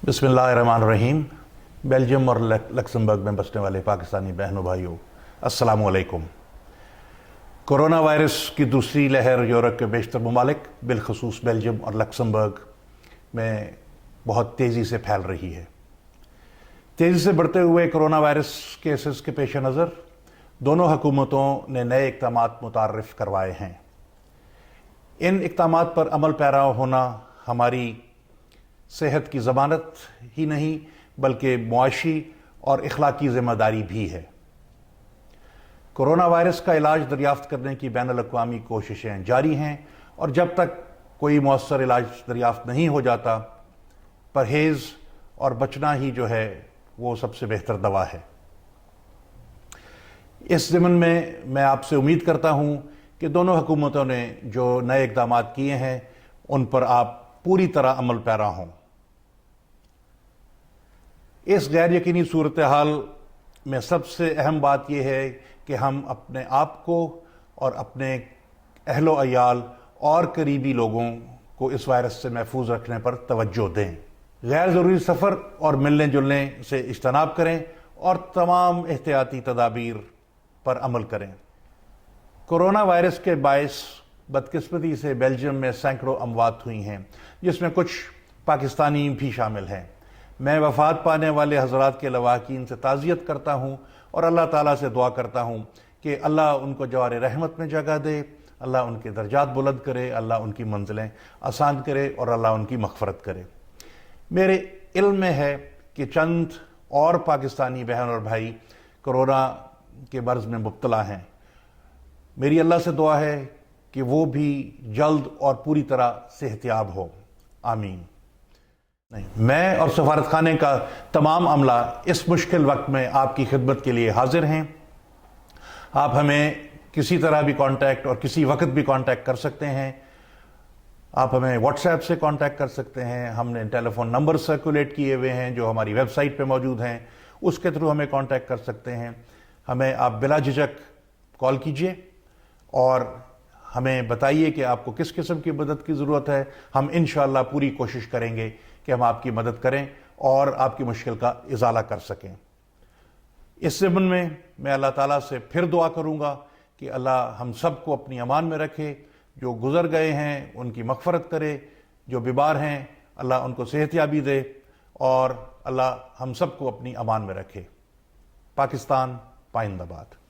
बिस्मिल्लाहिर्रहमानिर्रहीम। बेल्जियम और लक्समबर्ग में बसने वाले पाकिस्तानी बहनों भाइयों, अस्सलामु अलैकुम। कोरोना वायरस की दूसरी लहर यूरोप के बेशतर ममालिक बिलखसूस बेल्जियम और लक्समबर्ग में बहुत तेज़ी से फैल रही है। तेज़ी से बढ़ते हुए कोरोना वायरस केसेस के पेश नज़र दोनों हुकूमतों ने नए इक़दामात मुतारफ़ करवाए हैं। इन इक़दामात पर अमल पैरा होना हमारी सेहत की ज़मानत ही नहीं बल्कि मुआशी और इखलाकी ज़िम्मेदारी भी है। कोरोना वायरस का इलाज दरियाफ्त करने की बैनुल-अक़वामी कोशिशें जारी हैं और जब तक कोई मौसर इलाज दरियाफ्त नहीं हो जाता, परहेज़ और बचना ही जो है वो सबसे बेहतर दवा है। इस ज़िमन में मैं आपसे उम्मीद करता हूँ कि दोनों हुकूमतों ने जो नए इक़दामात किए हैं उन पर आप पूरी तरह अमल पैरा हों। इस गैर यकीनी सूरत हाल में सबसे अहम बात यह है कि हम अपने आप को और अपने अहलो अयाल और करीबी लोगों को इस वायरस से महफूज रखने पर तवज्जो दें। गैर ज़रूरी सफ़र और मिलने जुलने से इज्तनाब करें और तमाम एहतियाती तदाबीर पर अमल करें। कोरोना वायरस के बायस बदकिस्मती से बेल्जियम में सैकड़ों अमवात हुई हैं, जिसमें कुछ पाकिस्तानी भी शामिल हैं। मैं वफ़ात पाने वाले हज़रात के लवाकिन से ताज़ियत करता हूँ और अल्लाह ताला से दुआ करता हूँ कि अल्लाह उनको जवार रहमत में जगह दे, अल्लाह उनके दर्जात बुलंद करे, अल्लाह उनकी मंजिलें आसान करे और अल्लाह उनकी मग़फ़रत करे। मेरे इल्म में है कि चंद और पाकिस्तानी बहन और भाई कोरोना के मर्ज़ में मुब्तला हैं। मेरी अल्लाह से दुआ है कि वो भी जल्द और पूरी तरह सेहतियाब हो। आमीन। मैं और सफारत खाने का तमाम अमला इस मुश्किल वक्त में आपकी खिदमत के लिए हाजिर हैं। आप हमें किसी तरह भी कांटेक्ट और किसी वक्त भी कांटेक्ट कर सकते हैं। आप हमें व्हाट्सएप से कांटेक्ट कर सकते हैं। हमने टेलीफोन नंबर सर्कुलेट किए हुए हैं जो हमारी वेबसाइट पे मौजूद हैं, उसके थ्रू हमें कांटेक्ट कर सकते हैं। हमें आप बिला झिझक कॉल कीजिए और हमें बताइए कि आपको किस किस्म की मदद की ज़रूरत है। हम इंशाअल्लाह पूरी कोशिश करेंगे कि हम आपकी मदद करें और आपकी मुश्किल का इज़ाला कर सकें। इस ज़िमन में मैं अल्लाह ताला से फिर दुआ करूँगा कि अल्लाह हम सब को अपनी अमान में रखे। जो गुज़र गए हैं उनकी मग़फ़रत करे, जो बीमार हैं अल्लाह उनको सेहतियाबी दे और अल्लाह हम सब को अपनी अमान में रखे। पाकिस्तान पाइंदाबाद।